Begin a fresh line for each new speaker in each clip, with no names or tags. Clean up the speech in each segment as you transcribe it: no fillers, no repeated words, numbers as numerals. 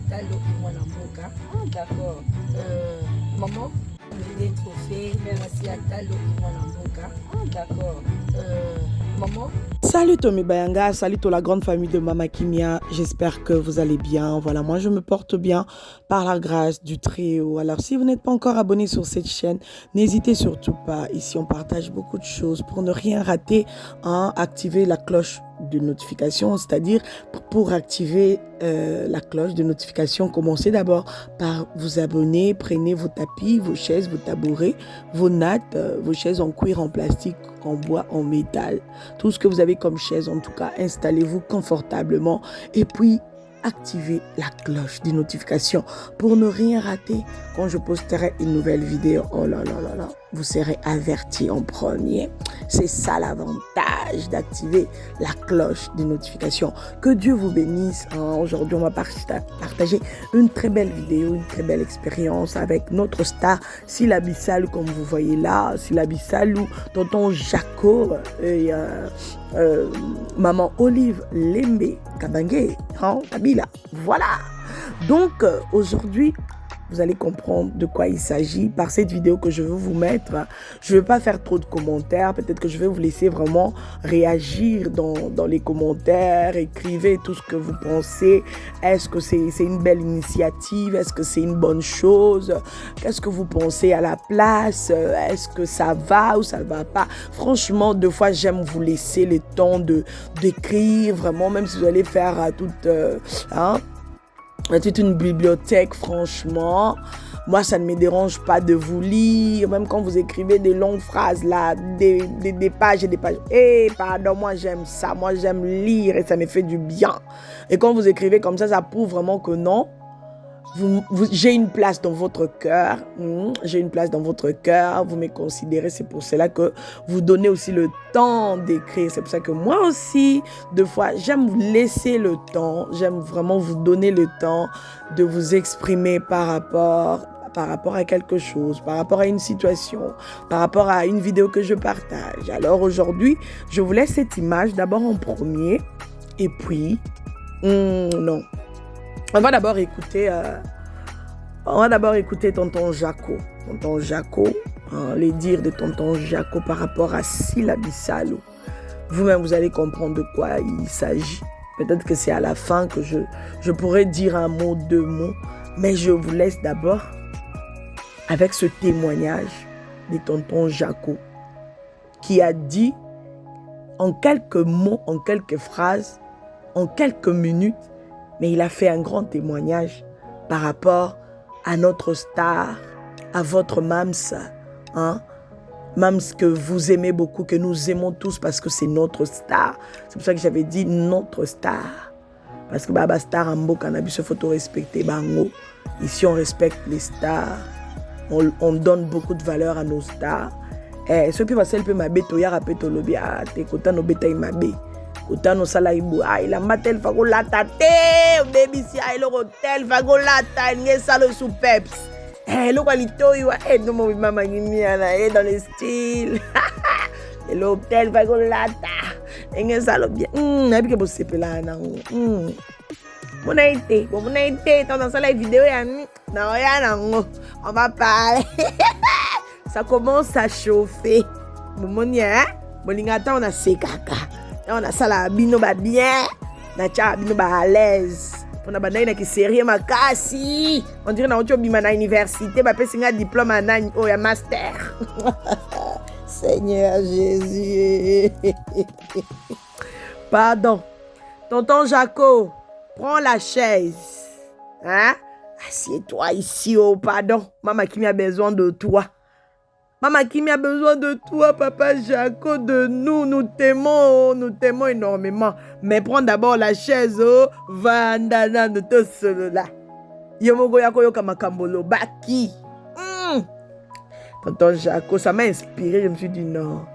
Atalo, moi na mboka. Ah, d'accord. Maman, les trophées, merci Atalo, moi na mboka. Ah, d'accord. Maman.
Salut Tommy Bayanga, salut toute la grande famille de Mama Kimia, j'espère que vous allez bien. Voilà, moi je me porte bien par la grâce du Très-Haut. Alors si vous n'êtes pas encore abonné sur cette chaîne, n'hésitez surtout pas. Ici on partage beaucoup de choses pour ne rien rater. Activez la cloche de notification, c'est-à-dire pour activer la cloche de notification, commencez d'abord par vous abonner, prenez vos tapis, vos chaises, vos tabourets, vos nattes, vos chaises en cuir, en plastique, en bois, en métal, tout ce que vous avez comme chaise, en tout cas, installez-vous confortablement et puis activez la cloche des notifications pour ne rien rater quand je posterai une nouvelle vidéo. Oh là là là là, vous serez avertis en premier. C'est ça l'avantage d'activer la cloche des notifications. Que Dieu vous bénisse. Aujourd'hui, on va partager une très belle vidéo, une très belle expérience avec notre star Sylla Bissalo, comme vous voyez là. Sylla Bissalo, tonton Jaco et maman Olive Lembe Kabangé, Kabila. Voilà. Donc, aujourd'hui, vous allez comprendre de quoi il s'agit par cette vidéo que je veux vous mettre. Je ne vais pas faire trop de commentaires. Peut-être que je vais vous laisser vraiment réagir dans les commentaires. Écrivez tout ce que vous pensez. Est-ce que c'est une belle initiative? Est-ce que c'est une bonne chose? Qu'est-ce que vous pensez à la place? Est-ce que ça va ou ça ne va pas? Franchement, deux fois, j'aime vous laisser le temps d'écrire. Vraiment, même si vous allez faire toute une bibliothèque, franchement. Moi, ça ne me dérange pas de vous lire. Même quand vous écrivez des longues phrases, là, des pages et des pages. Pardon, moi, j'aime ça. Moi, j'aime lire et ça me fait du bien. Et quand vous écrivez comme ça prouve vraiment que non. J'ai une place dans votre cœur. J'ai une place dans votre cœur. Vous me considérez. C'est pour cela que vous donnez aussi le temps d'écrire. C'est pour ça que moi aussi, deux fois, j'aime vous laisser le temps. J'aime vraiment vous donner le temps de vous exprimer par rapport à quelque chose, par rapport à une situation, par rapport à une vidéo que je partage. Alors aujourd'hui, je vous laisse cette image d'abord en premier. Et puis, non. On va d'abord écouter tonton Jaco. Tonton Jaco, les dires de tonton Jaco par rapport à Sylla Bissalo. Vous-même, vous allez comprendre de quoi il s'agit. Peut-être que c'est à la fin que je pourrais dire un mot, deux mots. Mais je vous laisse d'abord avec ce témoignage de tonton Jaco qui a dit en quelques mots, en quelques phrases, en quelques minutes, mais il a fait un grand témoignage par rapport à notre star, à votre Mams, Mams que vous aimez beaucoup, que nous aimons tous parce que c'est notre star. C'est pour ça que j'avais dit notre star. Parce que Baba Star Ambo Cannabis, il faut respecter Bango. Ici, on respecte les stars. On donne beaucoup de valeur à nos stars. Et ce qui va s'appeler ma bête, il y a un peu de lobby à tes côtés, nos bêtes, ma bête. Utano sala ibu il a matel fagolata te baby si ai lo hotel fagolata nge salo sous peps lo qualito yo no mo mama Kimia na dans le style l'hôtel fagolata nge salo bien na bike bo sepela na mona été dans sala vidéo ya na ya na ngo on va parler. Ça commence à chauffer momonia bolingata on a sekaka. On a ça la bino ba bien, na cha bino ba à l'aise. On a bandai na ki sérieux makasi. On dirait na ocho bima na université ba pesi nga diplôme na o ya master. Seigneur Jésus. Pardon. Tonton Jaco, prends la chaise. Assieds-toi ici, oh pardon. Mama Kimia a besoin de toi. Mama Kimia a besoin de toi, Papa Jaco, de nous. Nous t'aimons énormément. Mais prends d'abord la chaise, oh. Vandana de tout cela. Yomogo yako yoka makambolo baki. Tonton Jaco, ça m'a inspiré. Je me suis dit non.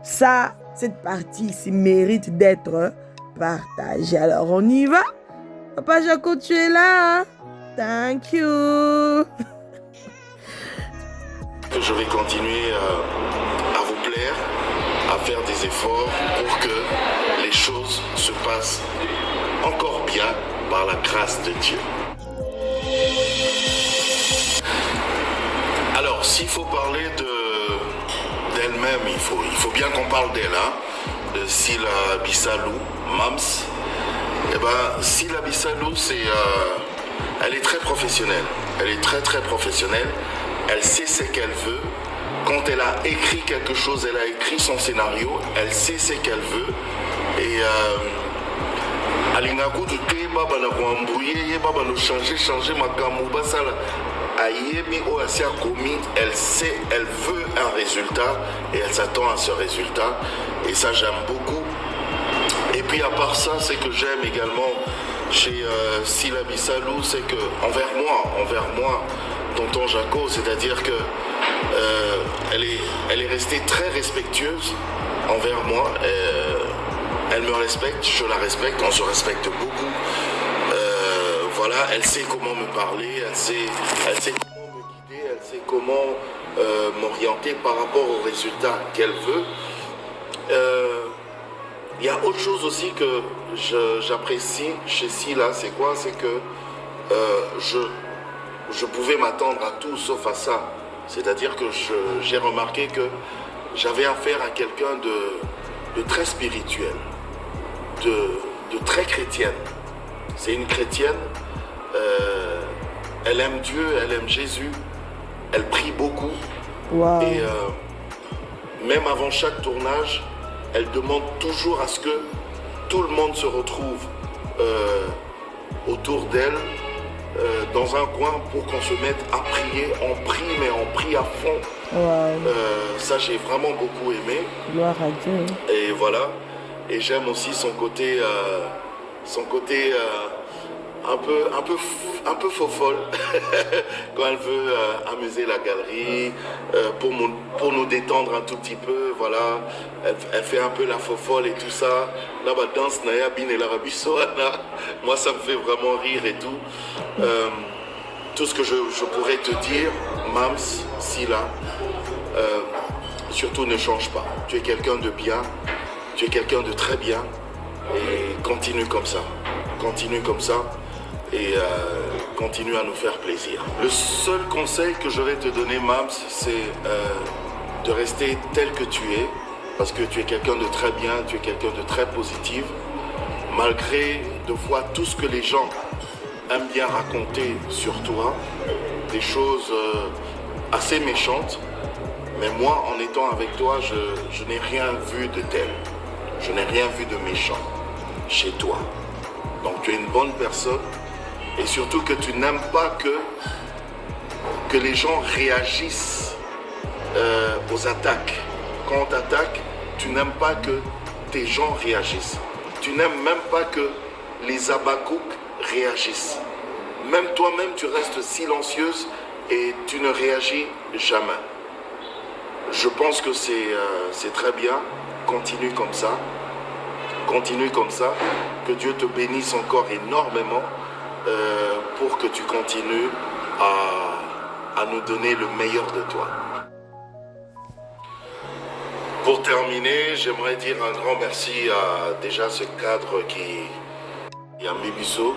Ça, cette partie ici mérite d'être partagée. Alors on y va. Papa Jaco, tu es là, hein? Thank you.
Je vais continuer à vous plaire, à faire des efforts pour que les choses se passent encore bien par la grâce de Dieu. s'il faut parler d'elle-même, il faut bien qu'on parle d'elle, hein, de Sila Bissalou, Mams. Eh ben, Sila Bissalou, elle est très professionnelle. Elle est très très professionnelle. Elle sait ce qu'elle veut. Quand elle a écrit quelque chose, elle a écrit son scénario. Elle sait ce qu'elle veut. Et alingaku tuté baba na kuambouye baba no changer makamu basala. Ayebi o asia komi, elle sait, elle veut un résultat et elle s'attend à ce résultat. Et ça, j'aime beaucoup. Et puis à part ça, c'est que j'aime également chez Sila Bissalou, c'est que envers moi, tonton Jaco, c'est-à-dire que elle est restée très respectueuse envers moi. Elle me respecte, je la respecte, on se respecte beaucoup. Voilà, elle sait comment me parler, elle sait comment me guider, elle sait comment m'orienter par rapport aux résultats qu'elle veut. Il y a autre chose aussi que j'apprécie chez Sila, c'est quoi? C'est que je pouvais m'attendre à tout sauf à ça. C'est-à-dire que j'ai remarqué que j'avais affaire à quelqu'un de très spirituel, de très chrétienne. C'est une chrétienne, elle aime Dieu, elle aime Jésus, elle prie beaucoup.
Wow.
Et même avant chaque tournage, elle demande toujours à ce que tout le monde se retrouve autour d'elle, dans un coin pour qu'on se mette à prier. On prie, mais on prie à fond.
Wow.
Ça, j'ai vraiment beaucoup aimé.
Gloire à Dieu.
Et voilà. Et j'aime aussi son côté un peu faux-folle quand elle veut amuser la galerie, pour nous détendre un tout petit peu, voilà. Elle fait un peu la faux-folle et tout ça. Là, bah, danse Naya Bin et l'Arabisoana. Moi, ça me fait vraiment rire et tout. Tout ce que je pourrais te dire, Mams, Sila, surtout ne change pas. Tu es quelqu'un de bien, tu es quelqu'un de très bien. Et continue comme ça. Continue comme ça. Et continue à nous faire plaisir. Le seul conseil que je vais te donner, Mams, c'est de rester tel que tu es, parce que tu es quelqu'un de très bien, tu es quelqu'un de très positif, malgré de fois tout ce que les gens aiment bien raconter sur toi, des choses assez méchantes, mais moi, en étant avec toi, je n'ai rien vu de tel, je n'ai rien vu de méchant chez toi. Donc tu es une bonne personne. Et surtout que tu n'aimes pas que les gens réagissent aux attaques. Quand on t'attaque, tu n'aimes pas que tes gens réagissent. Tu n'aimes même pas que les Abakouk réagissent. Même toi-même, tu restes silencieuse et tu ne réagis jamais. Je pense que c'est très bien. Continue comme ça. Continue comme ça. Que Dieu te bénisse encore énormément. Pour que tu continues à nous donner le meilleur de toi. Pour terminer, j'aimerais dire un grand merci à déjà ce cadre qui est à Mibiso.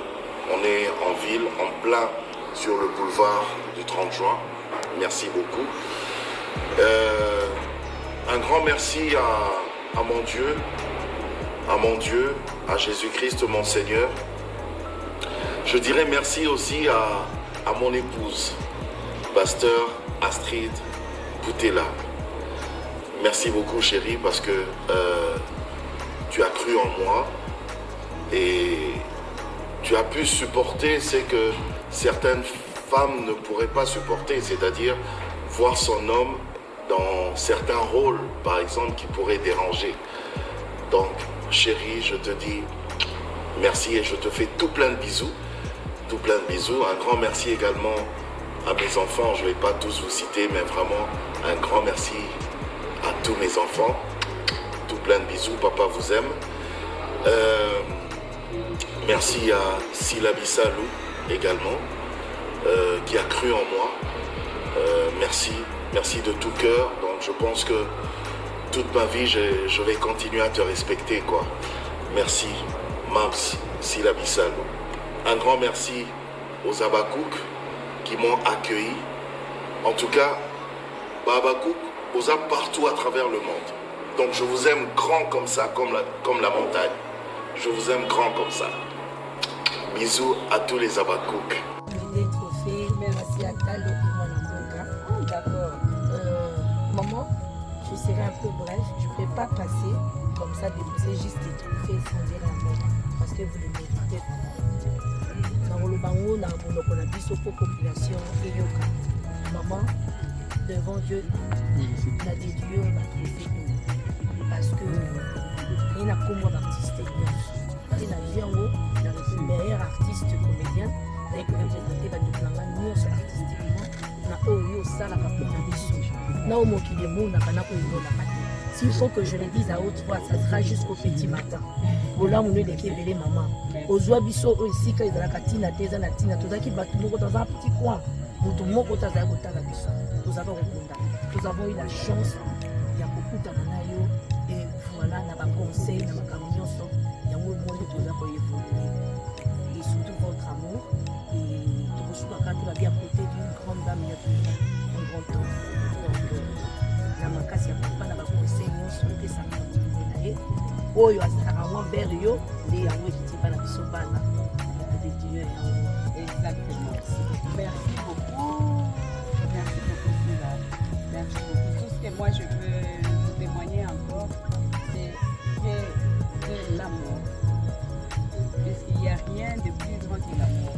On est en ville, en plein sur le boulevard du 30 juin. Merci beaucoup. Un grand merci à mon Dieu, à Jésus-Christ mon Seigneur. Je dirais merci aussi à mon épouse, pasteur Astrid Boutella. Merci beaucoup chérie parce que tu as cru en moi et tu as pu supporter ce que certaines femmes ne pourraient pas supporter, c'est-à-dire voir son homme dans certains rôles, par exemple, qui pourraient déranger. Donc chérie, je te dis merci et je te fais tout plein de bisous. Tout plein de bisous. Un grand merci également à mes enfants. Je ne vais pas tous vous citer, mais vraiment un grand merci à tous mes enfants. Tout plein de bisous. Papa vous aime. Merci à Sila Bissalou également, qui a cru en moi. Merci de tout cœur. Donc je pense que toute ma vie, je vais continuer à te respecter, quoi. Merci, Mams, Sila Bissalou. Un grand merci aux Abakouk qui m'ont accueilli. En tout cas, Babakouk, aux âmes partout à travers le monde. Donc je vous aime grand comme ça, comme la montagne. Je vous aime grand comme ça. Bisous à tous les Abakouk.
Des trophées, merci à Talo et mon d'accord. Maman, je serai un peu bref. Je ne peux pas passer comme ça, déposer juste des trophées sans dire un mot. Parce que vous le méritez. Dans le bango, dans la population, et yoka. Maman, devant Dieu, la déduit on a trouvé parce que il y a comme un artiste il y a Viango, le meilleur artiste comédien avec représenté par nous artistiquement na oyo sala ka pona biso na o mokili mona kana ko yona kati s'il faut que je le dise à haute voix ça sera jusqu'au petit matin bola mon de kebele maman ozwa biso ici ka ezala katina teza na tina tozaki batu moko dans un petit coin mutu moko tazala kotala biso nous avons eu la chance ya kokutana na yo et voilà na ba conseil na makambo nyonso yango monde toza ko évoluer et surtout votre amour et tout ce qu'on a bien à côté d'une grande dame un grand homme na makasi ya papa na ba conseil nyonso que ça na ye oyo azalaka mwa vers yo nde yango ekiti bana biso bana de Dieu.
Exactement. Merci beaucoup. Merci beaucoup, Sila. Merci beaucoup. Tout ce que moi je peux vous témoigner encore, c'est que l'amour. Puisqu'il n'y a rien de plus grand que l'amour.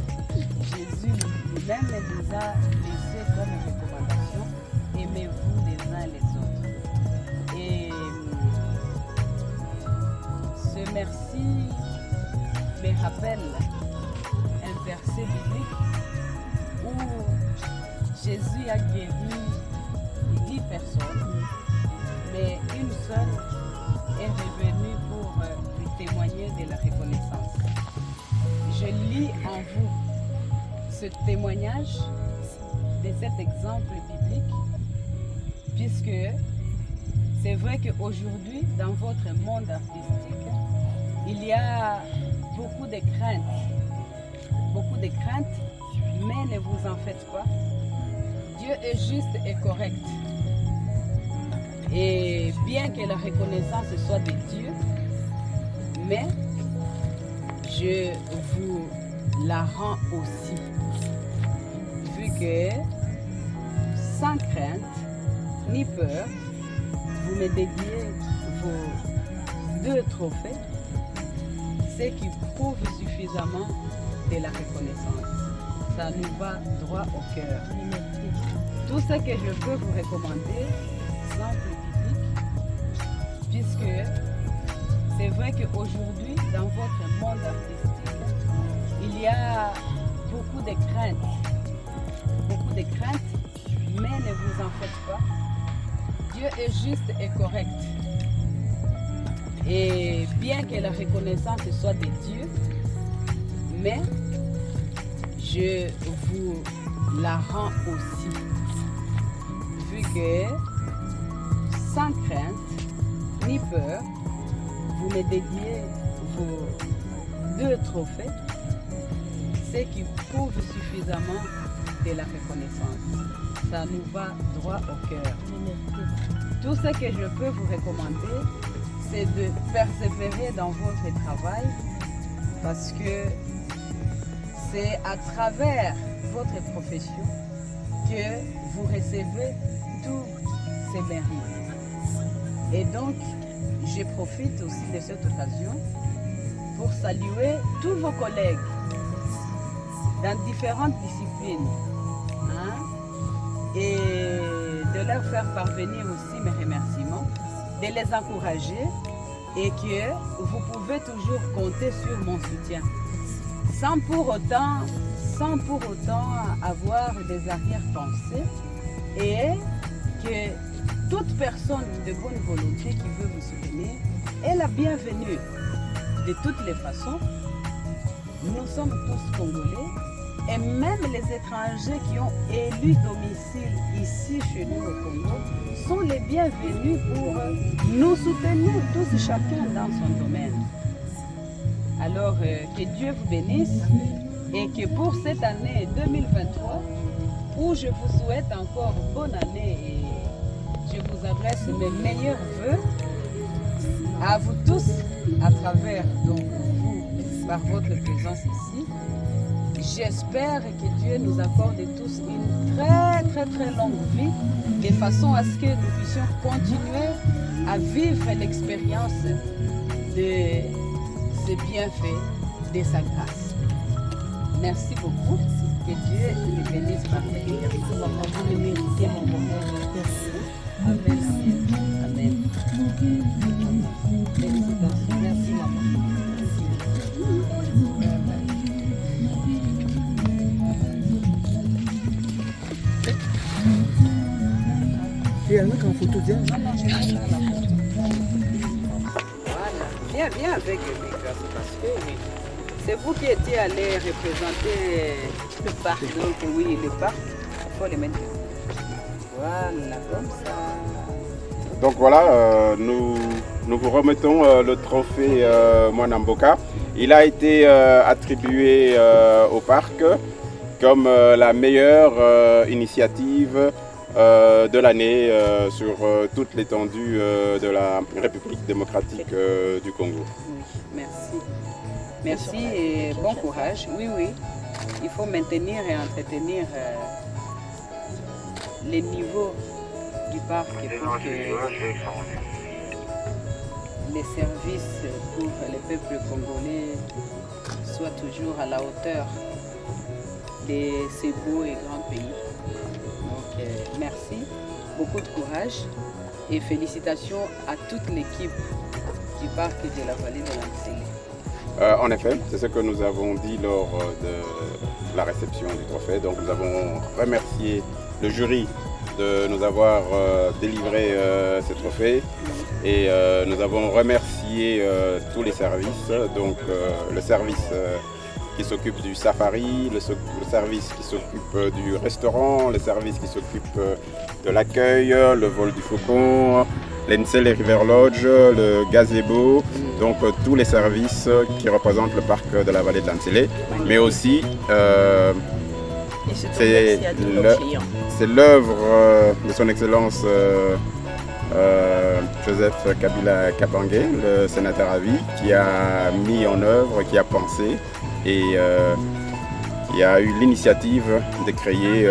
Jésus lui-même nous a laissé comme recommandation, aimez-vous les uns les autres. Et ce merci me rappelle un verset biblique où Jésus a guéri 10 personnes, mais une seule est revenue pour lui témoigner de la reconnaissance. Je lis en vous ce témoignage de cet exemple biblique, puisque c'est vrai qu'aujourd'hui, dans votre monde artistique, il y a beaucoup de craintes, mais ne vous en faites pas. Dieu est juste et correct. Et bien que la reconnaissance soit de Dieu, mais je vous la rends aussi. Vu que sans crainte ni peur, vous me dédiez vos 2 trophées, ce qui prouve suffisamment de la reconnaissance. Ça nous va droit au cœur. Tout ce que je peux vous recommander, simple biblique, puisque c'est vrai qu'aujourd'hui, dans votre monde artistique, il y a beaucoup de craintes, mais ne vous en faites pas. Dieu est juste et correct. Et bien que la reconnaissance soit de Dieu, mais je vous la rends aussi. Vu que sans crainte ni peur, vous me dédiez vos 2 trophées, ce qui prouve suffisamment de la reconnaissance. Ça nous va droit au cœur. Tout ce que je peux vous recommander, c'est de persévérer dans votre travail, parce que c'est à travers votre profession que vous recevez tous ces mérites. Et donc, je profite aussi de cette occasion pour saluer tous vos collègues dans différentes disciplines, et de leur faire parvenir aussi mes remerciements, de les encourager et que vous pouvez toujours compter sur mon soutien. Sans pour autant avoir des arrière-pensées, et que toute personne de bonne volonté qui veut vous soutenir est la bienvenue. De toutes les façons, nous sommes tous Congolais, et même les étrangers qui ont élu domicile ici chez nous au Congo sont les bienvenus pour nous soutenir tous chacun dans son domaine. Alors que Dieu vous bénisse, et que pour cette année 2023, où je vous souhaite encore bonne année et je vous adresse mes meilleurs vœux à vous tous, à travers donc vous, par votre présence ici. J'espère que Dieu nous accorde tous une très longue vie, de façon à ce que nous puissions continuer à vivre l'expérience de ses bienfaits, de sa grâce. Merci beaucoup. Que Dieu les bénisse parfaitement. Merci maman, vous le méritez mon moment. Merci. Amen, amen. Amen. Félicitations. Merci maman.
Et elle met en photo, viens.
Voilà. Viens avec les grâces parce que c'est vous qui étiez allé représenter le parc. Donc oui, le parc, il faut les mettre. Voilà, comme ça.
Donc voilà, nous vous remettons le trophée Mwanamboka. Il a été attribué au parc comme la meilleure initiative de l'année sur toute l'étendue de la République démocratique du Congo.
Oui, merci. Merci et bon courage. Oui, oui, il faut maintenir et entretenir les niveaux du parc pour que les services pour le peuple congolais soient toujours à la hauteur de ces beaux et grands pays. Donc, merci, beaucoup de courage et félicitations à toute l'équipe du parc de la vallée de l'Ansele.
En effet, c'est ce que nous avons dit lors de la réception du trophée. Donc nous avons remercié le jury de nous avoir délivré ce trophée et nous avons remercié tous les services, donc le service qui s'occupe du safari, le service qui s'occupe du restaurant, le service qui s'occupe de l'accueil, le vol du faucon, l'Ensele River Lodge, le gazebo, donc tous les services qui représentent le parc de la vallée de l'Ansele, mais aussi c'est l'œuvre de son excellence Joseph Kabila Kabange, le sénateur à vie, qui a mis en œuvre, qui a pensé et il a eu l'initiative de créer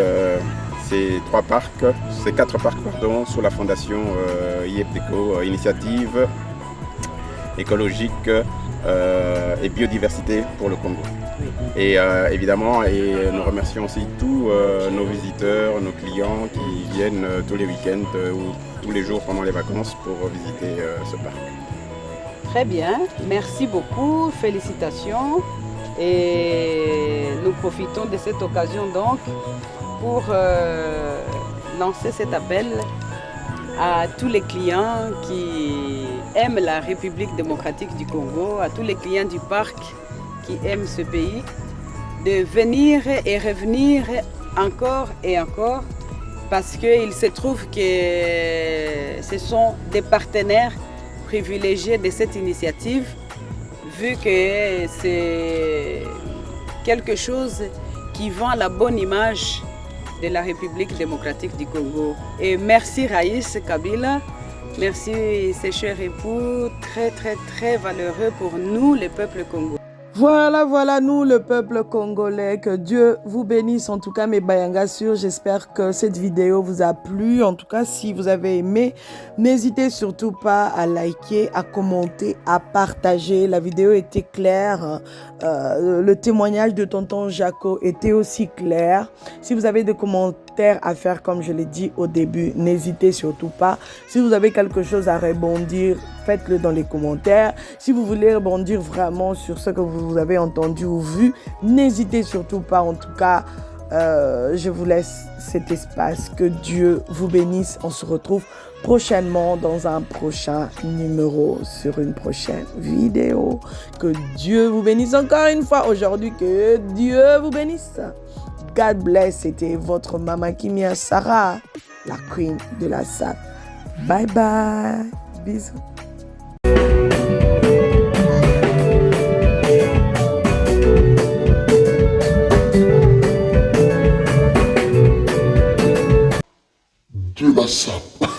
ces quatre parcs pardon, sous la fondation IEPDECO, Initiative écologique et biodiversité pour le Congo. Et évidemment, nous remercions aussi tous nos visiteurs, nos clients qui viennent tous les week-ends ou tous les jours pendant les vacances pour visiter ce parc.
Très bien, merci beaucoup, félicitations. Et nous profitons de cette occasion donc pour lancer cet appel à tous les clients qui aiment la République démocratique du Congo, à tous les clients du parc qui aiment ce pays, de venir et revenir encore et encore parce qu'il se trouve que ce sont des partenaires privilégiés de cette initiative, vu que c'est quelque chose qui vend la bonne image de la République démocratique du Congo. Et merci Raïs Kabila, merci ses chers époux, très valeureux pour nous, le peuple congolais.
Voilà, nous, le peuple congolais, que Dieu vous bénisse. En tout cas, mes Bayanga sûrs, j'espère que cette vidéo vous a plu. En tout cas, si vous avez aimé, n'hésitez surtout pas à liker, à commenter, à partager. La vidéo était claire. Le témoignage de tonton Jaco était aussi clair. Si vous avez des commentaires à faire, comme je l'ai dit au début, n'hésitez surtout pas. Si vous avez quelque chose à rebondir, faites-le dans les commentaires. Si vous voulez rebondir vraiment sur ce que vous avez entendu ou vu, n'hésitez surtout pas. En tout cas, je vous laisse cet espace. Que Dieu vous bénisse. On se retrouve prochainement dans un prochain numéro, sur une prochaine vidéo. Que Dieu vous bénisse encore une fois aujourd'hui. Que Dieu vous bénisse. God bless. C'était votre Mama Kimia Sarah, la queen de la SAP. Bye bye. Bisous.
De la SAP.